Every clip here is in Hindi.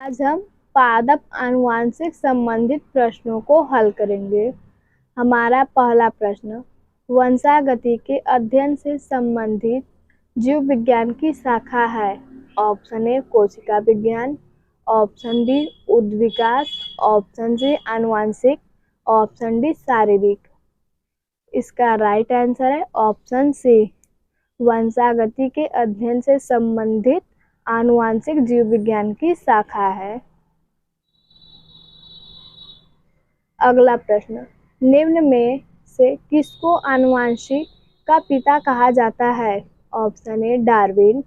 आज हम पादप आनुवंशिक संबंधित प्रश्नों को हल करेंगे। हमारा पहला प्रश्न, वंशागति के अध्ययन से संबंधित जीव विज्ञान की शाखा है। ऑप्शन ए कोशिका विज्ञान, ऑप्शन बी उद्विकास, ऑप्शन सी आनुवंशिक, ऑप्शन डी शारीरिक। इसका राइट आंसर है ऑप्शन सी, वंशागति के अध्ययन से संबंधित आनुवंशिक जीव विज्ञान की शाखा है। अगला प्रश्न, निम्न में से किसको आनुवंशिक का पिता कहा जाता है? Option A Darwin,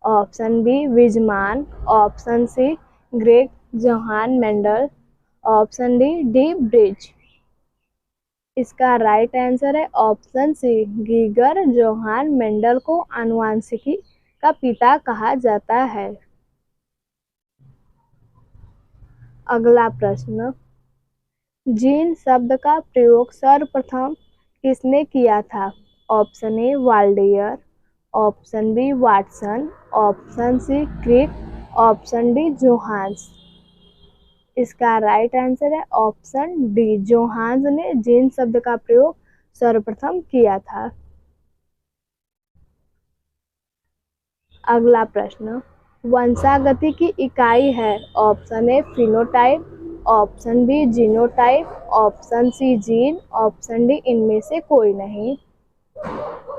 option B Weismann, option C Gregor Johann Mendel, option D Bridge. इसका राइट आंसर है option C, Gregor Johann Mendel को आनुवंशिकी का पिता कहा जाता है। अगला प्रश्न, जीन शब्द का प्रयोग सर्वप्रथम किसने किया था? Option A Waldeyer, option B Watson, option C Crick, option D Johannes. इसका राइट आंसर है ऑप्शन डी, जोहान्स ने जीन शब्द का प्रयोग सर्वप्रथम किया था। अगला प्रश्न, वंशागति की इकाई है। Option A phenotype, option B genotype, option C gene, option D इनमें से कोई नहीं।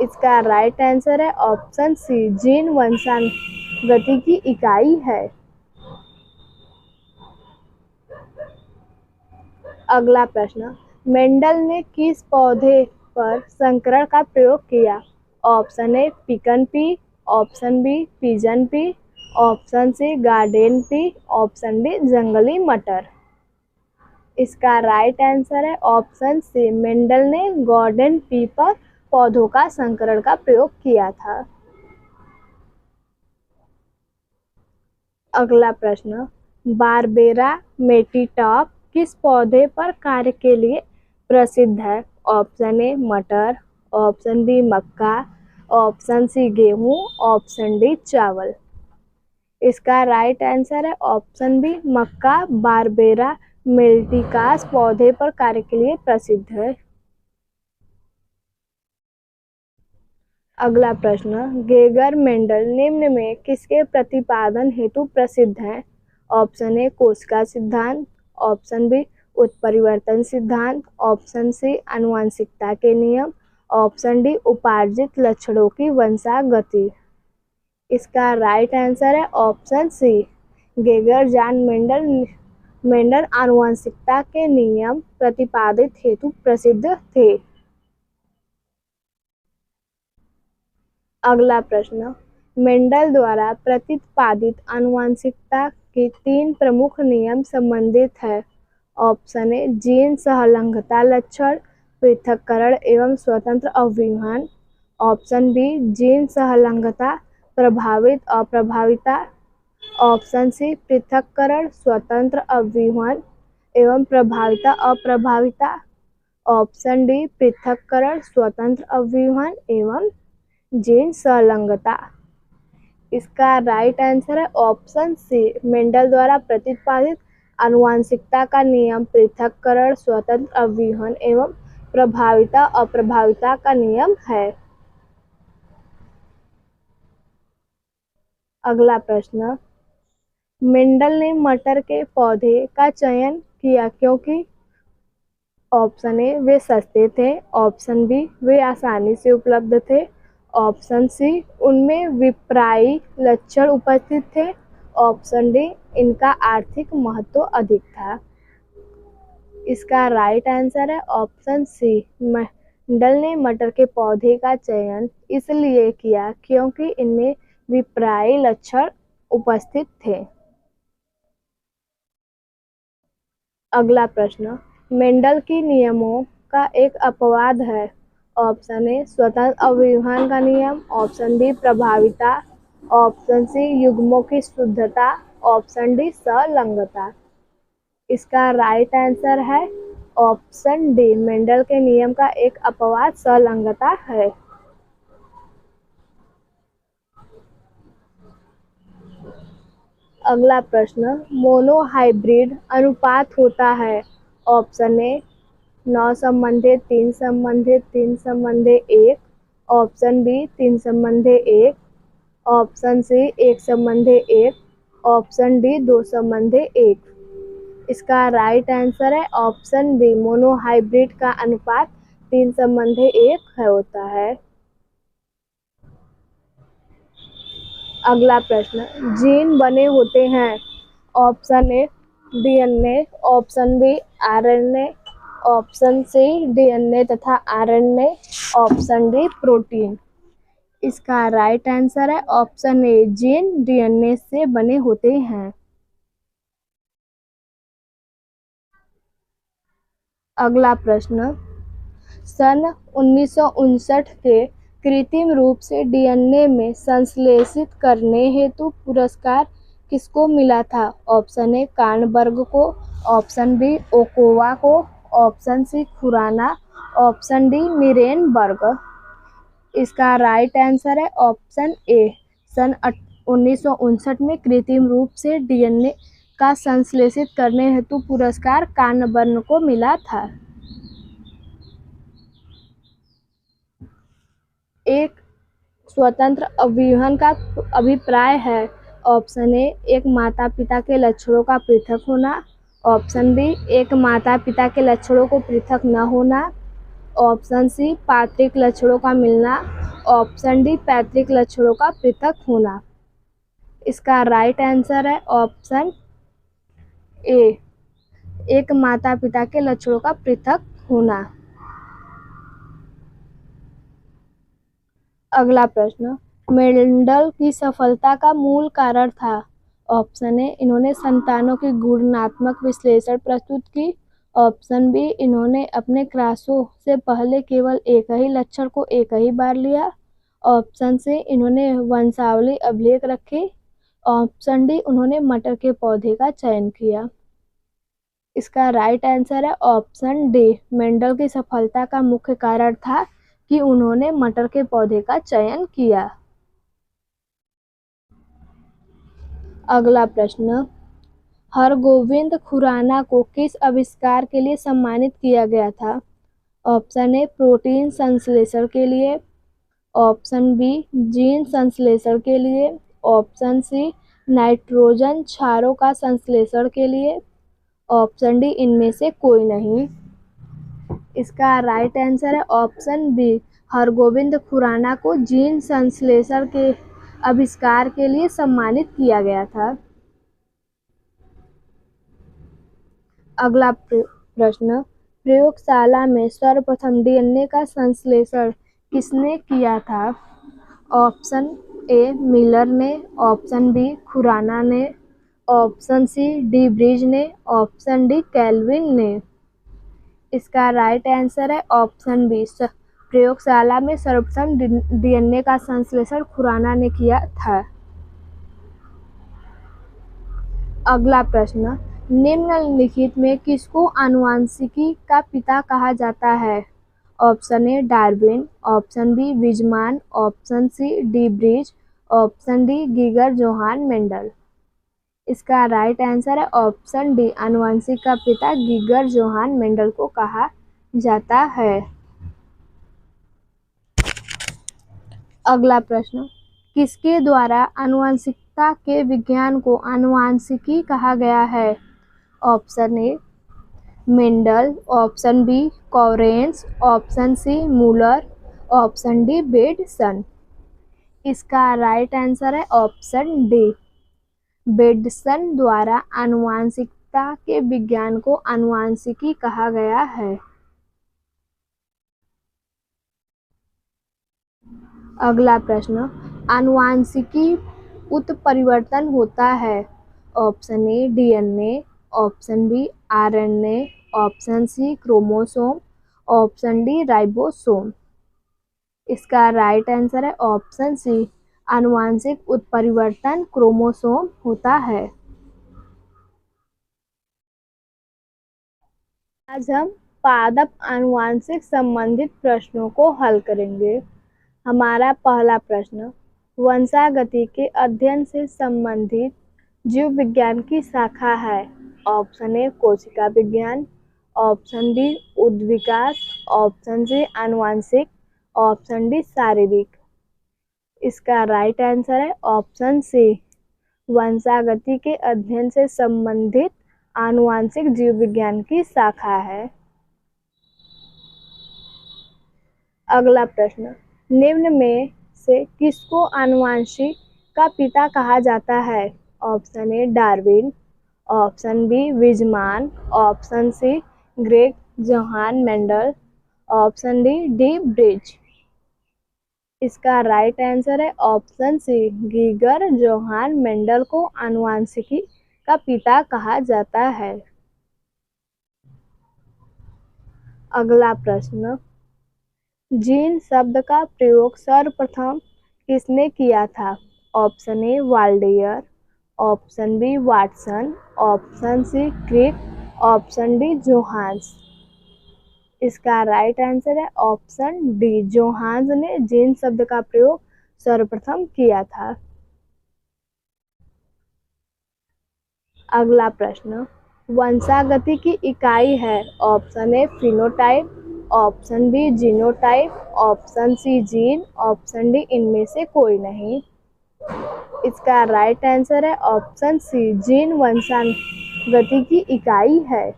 इसका राइट आंसर है ऑप्शन सी, जीन वंशागति की इकाई है। अगला प्रश्न, मेंडल ने किस पौधे पर संकरण का प्रयोग किया? Option A pecan pea, option B pigeon pea, option C garden pea, option D जंगली मटर। इसका राइट आंसर है ऑप्शन सी, मेंडल ने गार्डन पी पर पौधों का संकरण का प्रयोग किया था। अगला प्रश्न, बारबेरा मेटिटॉप किस पौधे पर कार्य के लिए प्रसिद्ध है? ऑप्शन ए मटर, ऑप्शन बी मक्का, ऑप्शन सी गेहूं, ऑप्शन डी चावल। इसका राइट आंसर है ऑप्शन बी, मक्का बारबेरा मेटिकास पौधे पर कार्य के लिए प्रसिद्ध है। अगला प्रश्न, गेगर मेंडल निम्न में किसके प्रतिपादन हेतु प्रसिद्ध हैं? ऑप्शन ए कोशिका सिद्धांत, ऑप्शन बी उत्परिवर्तन सिद्धांत, ऑप्शन सी आनुवंशिकता के नियम, ऑप्शन डी उपार्जित लक्षणों की वंशागति। इसका राइट आंसर है option C, Gregor John Mendel आनुवंशिकता के नियम प्रतिपादित हेतु प्रसिद्ध थे। अगला प्रश्न, मेंडल द्वारा प्रतिपादित आनुवंशिकता के 3 प्रमुख नियम संबंधित है। ऑप्शन ए जीन सहलंघता लक्षण, पृथक्करण एवं स्वतंत्र अवरोहण, ऑप्शन बी जीन सहलंघता प्रभावित अप्रभाविता, ऑप्शन सी पृथक्करण स्वतंत्र अवरोहण एवं प्रभाविता अप्रभाविता, ऑप्शन डी पृथक्करण स्वतंत्र अवरोहण एवं जीन संलग्नता। इसका राइट आंसर है ऑप्शन सी, मेंडल द्वारा प्रतिपादित आनुवंशिकता का नियम पृथक्करण स्वतंत्र अवरोहण एवं प्रभाविता अप्रभाविता का नियम है। अगला प्रश्न, मेंडल ने मटर के पौधे का चयन किया क्योंकि? ऑप्शन ए वे सस्ते थे, ऑप्शन बी वे आसानी से उपलब्ध थे, ऑप्शन सी उनमें विप्रायी लक्षण उपस्थित थे, ऑप्शन डी इनका आर्थिक महत्व अधिक था। इसका राइट आंसर है ऑप्शन सी, मेंडल ने मटर के पौधे का चयन इसलिए किया क्योंकि इनमें विप्रायी लक्षण उपस्थित थे। अगला प्रश्न, मेंडल की नियमों का एक अपवाद है। ऑप्शन ए स्वतंत्र अवरोहण का नियम, ऑप्शन बी प्रभाविता, ऑप्शन सी युग्मों की शुद्धता, ऑप्शन डी संलग्नता। इसका राइट आंसर है ऑप्शन डी, मेंडल के नियम का एक अपवाद संलग्नता है। अगला प्रश्न, मोनोहाइब्रिड अनुपात होता है। ऑप्शन ए 9 संबंधित 3 संबंधित 3 संबंधे 1, ऑप्शन बी 3 संबंधे 1, ऑप्शन सी 1 संबंधे 1, ऑप्शन डी 2 संबंधे 1। इसका राइट आंसर है ऑप्शन बी, मोनोहाइब्रिड का अनुपात 3 संबंधे 1 होता है। अगला प्रश्न, जीन बने होते हैं। Option A DNA, option B RNA, option C DNA तथा आरएनए, ऑप्शन डी प्रोटीन। इसका राइट आंसर है ऑप्शन ए, जीन डीएनए से बने होते हैं। अगला प्रश्न, सन 1959 के कृत्रिम रूप से डीएनए में संश्लेषित करने हेतु पुरस्कार किसको मिला था? ऑप्शन ए कार्नबर्ग को, ऑप्शन बी ओकोवा को, option C Khorana, option D Nirenberg. इसका राइट आंसर है ऑप्शन ए, सन 1959 में कृत्रिम रूप से डीएनए का संश्लेषित करने हेतु पुरस्कार कार्नबर्ग को मिला था। एक स्वतंत्र अभिहन का अभिप्राय है। ऑप्शन ए एक माता पिता के लक्षणों का पृथक होना, ऑप्शन बी एक माता पिता के लक्षणों को पृथक न होना, ऑप्शन सी पैतृक लक्षणों का मिलना, ऑप्शन डी पैतृक लक्षणों का पृथक होना। इसका राइट आंसर है ऑप्शन ए, एक माता पिता के लक्षणों का पृथक होना। अगला प्रश्न, मेंडल की सफलता का मूल कारण था। ऑप्शन ए इन्होंने संतानों की गुणात्मक विश्लेषण प्रस्तुत की, ऑप्शन बी इन्होंने अपने क्रॉसों से पहले केवल एक ही लक्षण को एक ही बार लिया, ऑप्शन सी इन्होंने वंशावली अभिलेख रखे, ऑप्शन डी उन्होंने मटर के पौधे का चयन किया। इसका राइट आंसर है ऑप्शन डी, मेंडल की सफलता का मुख्य कारण था कि उन्होंने मटर के पौधे का चयन किया। अगला प्रश्न, हरगोविंद खुराना को किस आविष्कार के लिए सम्मानित किया गया था? ऑप्शन ए प्रोटीन संश्लेषण के लिए, ऑप्शन बी जीन संश्लेषण के लिए, ऑप्शन सी नाइट्रोजन क्षारों का संश्लेषण के लिए, ऑप्शन डी इनमें से कोई नहीं। इसका राइट आंसर है ऑप्शन बी, हरगोविंद खुराना को जीन संश्लेषण के आविष्कार के लिए सम्मानित किया गया था। अगला प्रश्न, प्रयोगशाला में सर्वप्रथम डीएनए का संश्लेषण किसने किया था? ऑप्शन ए मिलर ने, ऑप्शन बी खुराना ने, ऑप्शन सी डी ब्रिज ने, ऑप्शन डी कैल्विन ने। इसका राइट आंसर है ऑप्शन बी, प्रयोगशाला में सर्वप्रथम डीएनए का संश्लेषण खुराना ने किया था। अगला प्रश्न, निम्नलिखित में किसको आनुवंशिकी का पिता कहा जाता है? Option A Darwin, option B Weismann, option C D Bridge, option D Gregor Johann Mendel. इसका राइट आंसर है ऑप्शन डी, आनुवंशिक का पिता गीगर जोहान मेंडल को कहा जाता है। अगला प्रश्न, किसके द्वारा आनुवंशिकता के विज्ञान को आनुवंशिकी कहा गया है? Option A Mendel, option B Correns, option C Muller, option D Bateson. इसका राइट आंसर है ऑप्शन डी, बेडसन द्वारा आनुवंशिकता के विज्ञान को आनुवंशिकी कहा गया है। अगला प्रश्न, आनुवंशिकी उत्परिवर्तन होता है। Option A DNA, option B RNA, option C chromosome, option D ribosome. इसका राइट आंसर है ऑप्शन सी, आनुवंशिक उत्परिवर्तन क्रोमोसोम होता है। आज हम पादप आनुवंशिक संबंधित प्रश्नों को हल करेंगे। हमारा पहला प्रश्न, वंशागति के अध्ययन से संबंधित जीव विज्ञान की शाखा है? ऑप्शन ए कोशिका विज्ञान, ऑप्शन बी उद्विकास, ऑप्शन सी आनुवांशिक, ऑप्शन डी शारीरिक। इसका राइट आंसर है ऑप्शन सी, वंशागति के अध्ययन से संबंधित आनुवांशिक जीव विज्ञान की शाखा है। अगला प्रश्न, निम्न में से किसको आनुवांशिक का पिता कहा जाता है? Option A Darwin, option B Weismann, option C Gregor Johann Mendel, option D Bridge. इसका राइट आंसर है option C, Gregor Johann Mendel को आनुवांशिकी का पिता कहा जाता है। अगला प्रश्न, जीन शब्द का प्रयोग सर्वप्रथम किसने किया था? Option A Waldeyer, option B Watson, option C Crick, option D Johannes. इसका राइट आंसर है ऑप्शन डी, जोहान्स ने जीन शब्द का प्रयोग सर्वप्रथम किया था। अगला प्रश्न, वंशागति की इकाई है? Option A phenotype, option B genotype, option C gene, option D इनमें से कोई नहीं। इसका राइट आंसर है ऑप्शन सी, जीन वंशागति की इकाई है।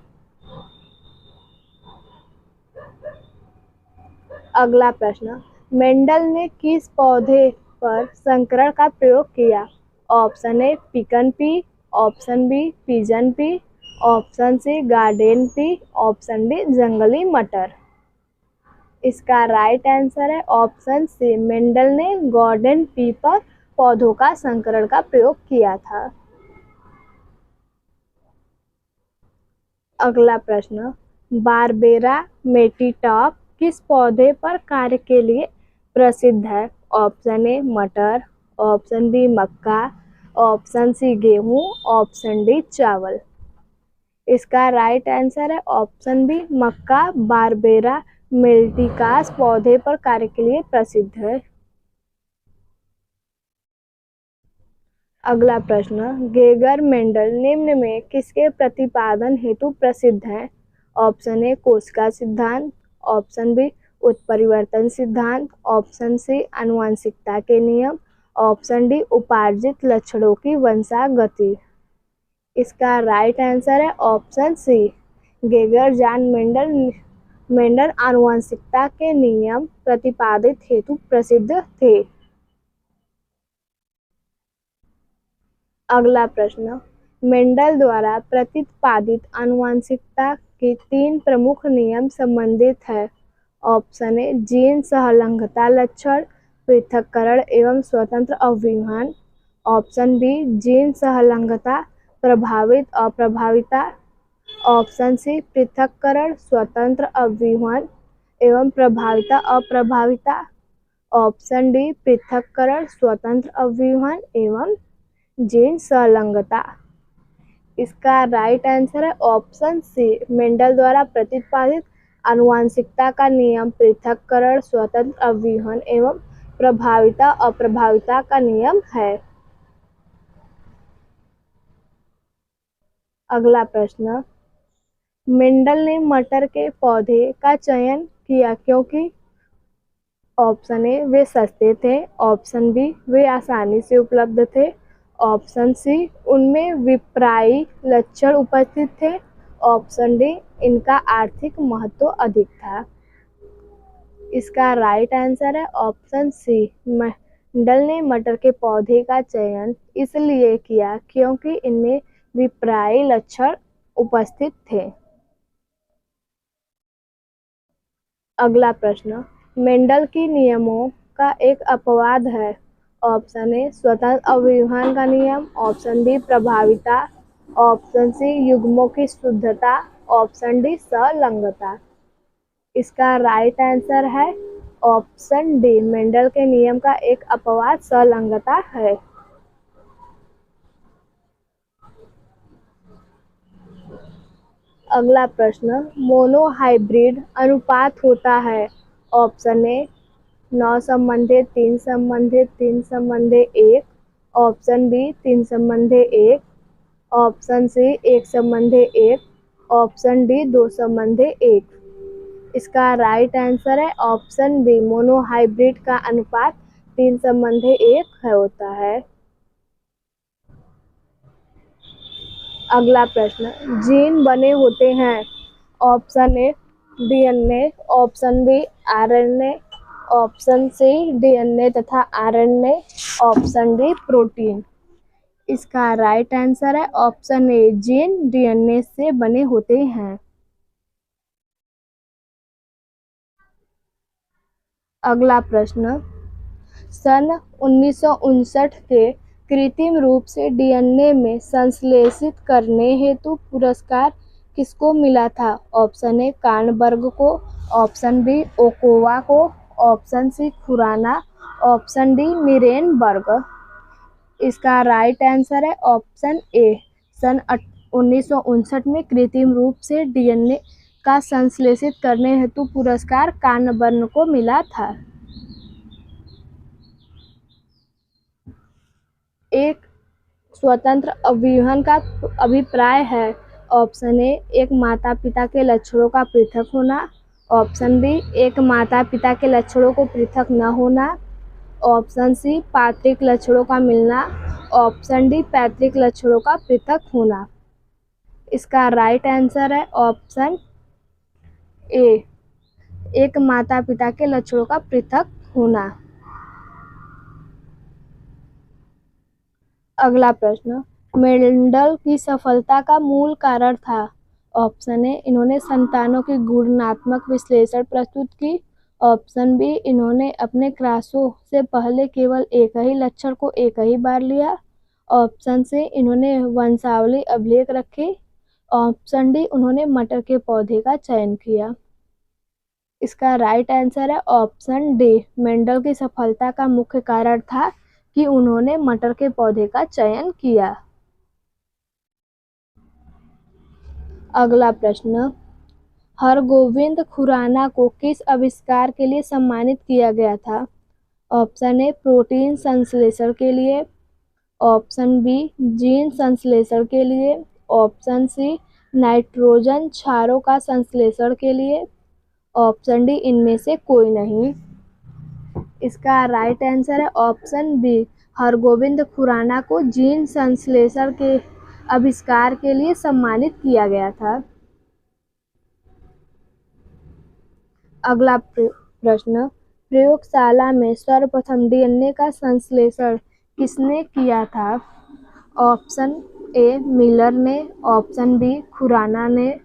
अगला प्रश्न, मेंडल ने किस पौधे पर संकरण का प्रयोग किया? Option A pecan pea, option B pigeon pea, option C garden pea, option D जंगली मटर। इसका राइट आंसर है ऑप्शन सी, मेंडल ने गार्डन पी पर पौधों का संकरण का प्रयोग किया था। अगला प्रश्न, बारबेरा मेटिटॉप किस पौधे पर कार्य के लिए प्रसिद्ध है? ऑप्शन ए मटर, ऑप्शन बी मक्का, ऑप्शन सी गेहूं, ऑप्शन डी चावल। इसका राइट आंसर है ऑप्शन बी मक्का बारबेरा मेटिकास पौधे पर कार्य के लिए प्रसिद्ध है। अगला प्रश्न, गेगर मेंडल निम्न में किसके प्रतिपादन हेतु प्रसिद्ध हैं? ऑप्शन ए कोशिका सिद्धांत, ऑप्शन बी उत्परिवर्तन सिद्धांत, ऑप्शन सी आनुवंशिकता के नियम, ऑप्शन डी उपार्जित लक्षणों की वंशागति। इसका राइट आंसर है option C, Gregor John Mendel आनुवंशिकता के नियम प्रतिपादित हेतु प्रसिद्ध थे। अगला प्रश्न, मेंडल द्वारा प्रतिपादित आनुवंशिकता के 3 प्रमुख नियम संबंधित है। ऑप्शन ए जीन सहलंघता लक्षण, पृथक्करण एवं स्वतंत्र अव्यूहन, ऑप्शन बी जीन सहलंघता प्रभावित अप्रभाविता, ऑप्शन सी पृथक्करण स्वतंत्र अव्यूहन एवं प्रभाविता अप्रभाविता, ऑप्शन डी पृथक्करण स्वतंत्र अव्यूहन एवं जीन संलग्नता। इसका राइट आंसर है ऑप्शन सी, मेंडल द्वारा प्रतिपादित आनुवंशिकता का नियम पृथक्करण स्वतंत्र अव्यूहन एवं प्रभाविता अप्रभाविता का नियम है। अगला प्रश्न, मेंडल ने मटर के पौधे का चयन किया क्योंकि? ऑप्शन ए वे सस्ते थे, ऑप्शन बी वे आसानी से उपलब्ध थे, ऑप्शन सी उनमें विप्रायी लक्षण उपस्थित थे, ऑप्शन डी इनका आर्थिक महत्व अधिक था। इसका राइट आंसर है ऑप्शन सी, मेंडल ने मटर के पौधे का चयन इसलिए किया क्योंकि इनमें विप्रायी लक्षण उपस्थित थे। अगला प्रश्न, मेंडल की नियमों का एक अपवाद है। ऑप्शन ए स्वतंत्र अव्यूहन का नियम, ऑप्शन बी प्रभाविता, ऑप्शन सी युग्मों की शुद्धता, ऑप्शन डी संलग्नता। इसका राइट आंसर है ऑप्शन डी, मेंडल के नियम का एक अपवाद संलग्नता है। अगला प्रश्न, मोनोहाइब्रिड अनुपात होता है। ऑप्शन ए 9 संबंधित 3 संबंधित 3 संबंधित 1, ऑप्शन बी 3 संबंधित 1, ऑप्शन सी एक संबंधी एक, ऑप्शन डी दो संबंधी एक। इसका राइट आंसर है ऑप्शन बी, मोनोहाइब्रिड का अनुपात 3 संबंधी एक है होता है। अगला प्रश्न, जीन बने होते हैं option A DNA, option B RNA, option C DNA तथा आरएनए, ऑप्शन डी प्रोटीन। इसका राइट आंसर है ऑप्शन ए, जीन डीएनए से बने होते हैं। अगला प्रश्न, सन 1959 के कृत्रिम रूप से डीएनए में संश्लेषित करने हेतु पुरस्कार किसको मिला था? ऑप्शन ए कार्नबर्ग को, ऑप्शन बी ओकोवा को, option C Khorana, option D Nirenberg. इसका राइट आंसर है ऑप्शन ए, सन 1959 में कृत्रिम रूप से डीएनए का संश्लेषित करने हेतु पुरस्कार कार्नबर्ग को मिला था। एक स्वतंत्र अभिहन का अभिप्राय है। ऑप्शन ए एक माता पिता के लक्षणों का पृथक होना, ऑप्शन बी एक माता पिता के लक्षणों को पृथक न होना, ऑप्शन सी पैतृक लक्षणों का मिलना, ऑप्शन डी पैतृक लक्षणों का पृथक होना। इसका राइट आंसर है ऑप्शन ए, एक माता पिता के लक्षणों का पृथक होना। अगला प्रश्न, मेंडल की सफलता का मूल कारण था? ऑप्शन ए इन्होंने संतानों की गुणात्मक विश्लेषण प्रस्तुत की, ऑप्शन बी इन्होंने अपने क्रॉसों से पहले केवल एक ही लक्षण को एक ही बार लिया, ऑप्शन सी इन्होंने वंशावली अभिलेख रखी, ऑप्शन डी उन्होंने मटर के पौधे का चयन किया। इसका राइट आंसर है ऑप्शन डी, मेंडल की सफलता का मुख्य कारण था कि उन्होंने मटर के पौधे का चयन किया। अगला प्रश्न, हरगोविंद खुराना को किस आविष्कार के लिए सम्मानित किया गया था? ऑप्शन ए प्रोटीन संश्लेषण के लिए, ऑप्शन बी जीन संश्लेषण के लिए, ऑप्शन सी नाइट्रोजन क्षारों का संश्लेषण के लिए, ऑप्शन डी इनमें से कोई नहीं। इसका राइट आंसर है ऑप्शन बी, हरगोविंद खुराना को जीन संश्लेषण के आविष्कार के लिए सम्मानित किया गया था। अगला प्रश्न, प्रयोगशाला में सर्वप्रथम डीएनए का संश्लेषण किसने किया था? ऑप्शन ए मिलर ने, ऑप्शन बी खुराना ने,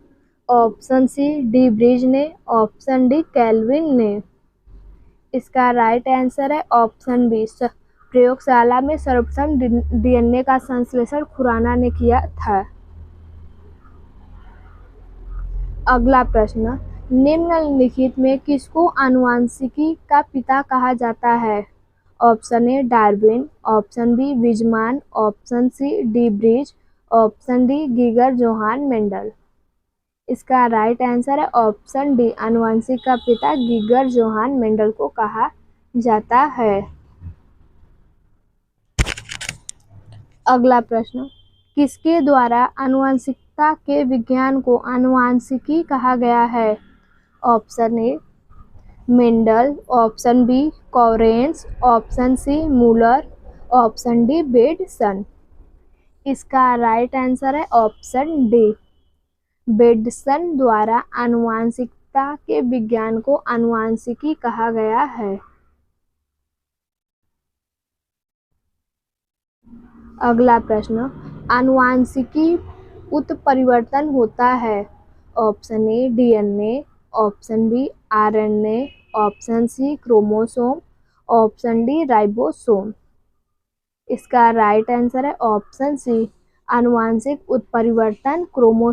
ऑप्शन सी डी ब्रिज ने, ऑप्शन डी कैल्विन ने। इसका राइट आंसर है ऑप्शन बी, प्रयोगशाला में सर्वप्रथम डीएनए का संश्लेषण खुराना ने किया था। अगला प्रश्न, निम्नलिखित में किसको आनुवंशिकी का पिता कहा जाता है? Option A Darwin, option B Weismann, option C D Bridge, option D Gregor Johann Mendel. इसका राइट आंसर है ऑप्शन डी, आनुवंशिक का पिता गीगर जोहान मेंडल को कहा जाता है। अगला प्रश्न, किसके द्वारा आनुवंशिकता के विज्ञान को आनुवंशिकी कहा गया है? Option A Mendel, option B Correns, option C Muller, option D Bateson. इसका राइट आंसर है ऑप्शन डी, बेडसन द्वारा आनुवंशिकता के विज्ञान को आनुवंशिकी कहा गया है। अगला प्रश्न, आनुवंशिकी उत्परिवर्तन होता है? Option A DNA, option B RNA, option C chromosome, option D ribosome. इसका राइट आंसर है ऑप्शन सी, आनुवंशिक उत्परिवर्तन क्रोमोसोम